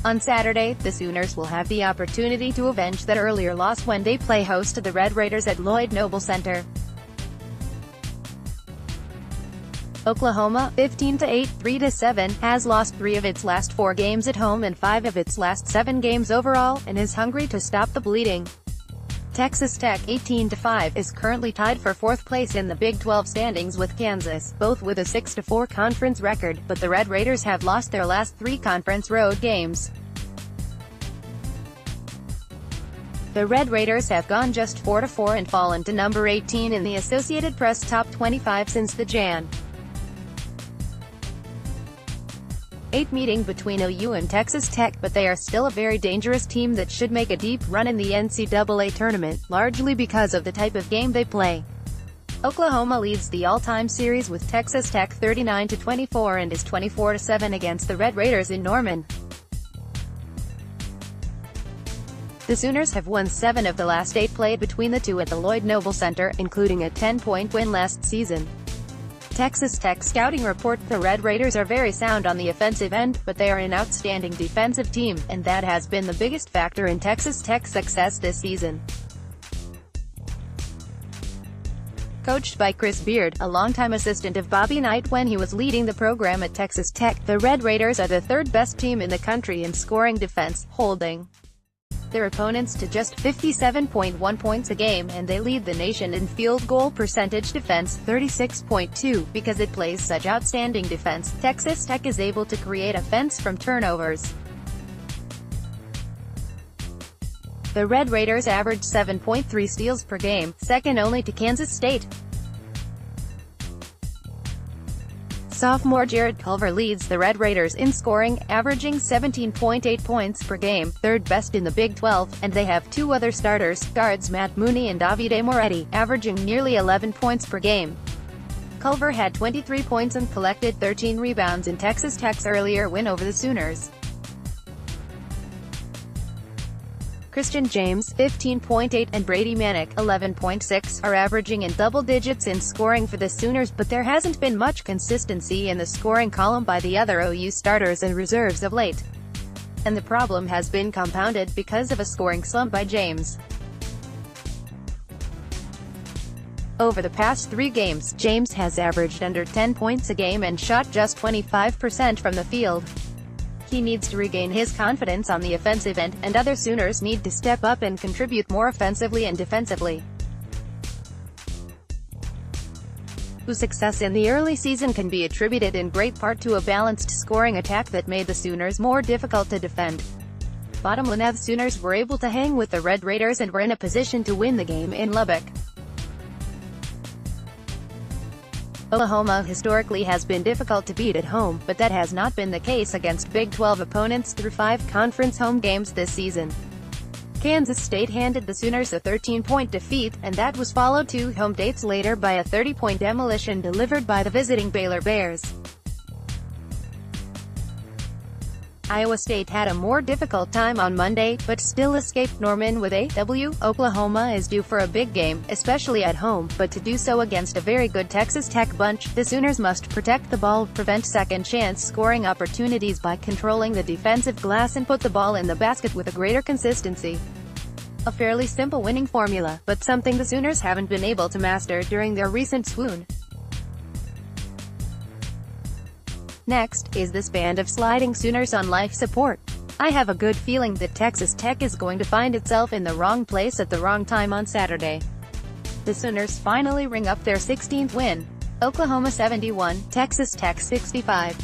On Saturday, the Sooners will have the opportunity to avenge that earlier loss when they play host to the Red Raiders at Lloyd Noble Center. Oklahoma, 15-8, 3-7, has lost 3 of its last 4 games at home and 5 of its last 7 games overall, and is hungry to stop the bleeding. Texas Tech, 18-5, is currently tied for 4th place in the Big 12 standings with Kansas, both with a 6-4 conference record, but the Red Raiders have lost their last 3 conference road games. The Red Raiders have gone just 4-4 and fallen to number 18 in the Associated Press Top 25 since the Jan. 8 meeting between OU and Texas Tech, but they are still a very dangerous team that should make a deep run in the NCAA tournament, largely because of the type of game they play. Oklahoma leads the all-time series with Texas Tech 39-24 and is 24-7 against the Red Raiders in Norman. The Sooners have won 7 of the last 8 played between the two at the Lloyd Noble Center, including a 10-point win last season. Texas Tech scouting report: the Red Raiders are very sound on the offensive end, but they are an outstanding defensive team, and that has been the biggest factor in Texas Tech's success this season. Coached by Chris Beard, a longtime assistant of Bobby Knight when he was leading the program at Texas Tech, the Red Raiders are the 3rd best team in the country in scoring defense, holding their opponents to just 57.1 points a game, and they lead the nation in field goal percentage defense, 36.2, because it plays such outstanding defense. Texas Tech is able to create offense from turnovers. The Red Raiders average 7.3 steals per game, second only to Kansas State. Sophomore Jared Culver leads the Red Raiders in scoring, averaging 17.8 points per game, 3rd best in the Big 12, and they have 2 other starters, guards Matt Mooney and Davide Moretti, averaging nearly 11 points per game. Culver had 23 points and collected 13 rebounds in Texas Tech's earlier win over the Sooners. Christian James, 15.8, and Brady Manick, 11.6, are averaging in double digits in scoring for the Sooners, but there hasn't been much consistency in the scoring column by the other OU starters and reserves of late. And the problem has been compounded because of a scoring slump by James. Over the past 3 games, James has averaged under 10 points a game and shot just 25% from the field. He needs to regain his confidence on the offensive end, and other Sooners need to step up and contribute more offensively and defensively. Whose success in the early season can be attributed in great part to a balanced scoring attack that made the Sooners more difficult to defend. Bottom line: the Sooners were able to hang with the Red Raiders and were in a position to win the game in Lubbock. Oklahoma historically has been difficult to beat at home, but that has not been the case against Big 12 opponents through 5 conference home games this season. Kansas State handed the Sooners a 13-point defeat, and that was followed 2 home dates later by a 30-point demolition delivered by the visiting Baylor Bears. Iowa State had a more difficult time on Monday, but still escaped Norman with a W. Oklahoma is due for a big game, especially at home, but to do so against a very good Texas Tech bunch, the Sooners must protect the ball, prevent second-chance scoring opportunities by controlling the defensive glass, and put the ball in the basket with a greater consistency. A fairly simple winning formula, but something the Sooners haven't been able to master during their recent swoon. Next, is this band of sliding Sooners on life support? I have a good feeling that Texas Tech is going to find itself in the wrong place at the wrong time on Saturday. The Sooners finally ring up their 16th win. Oklahoma 71, Texas Tech 65.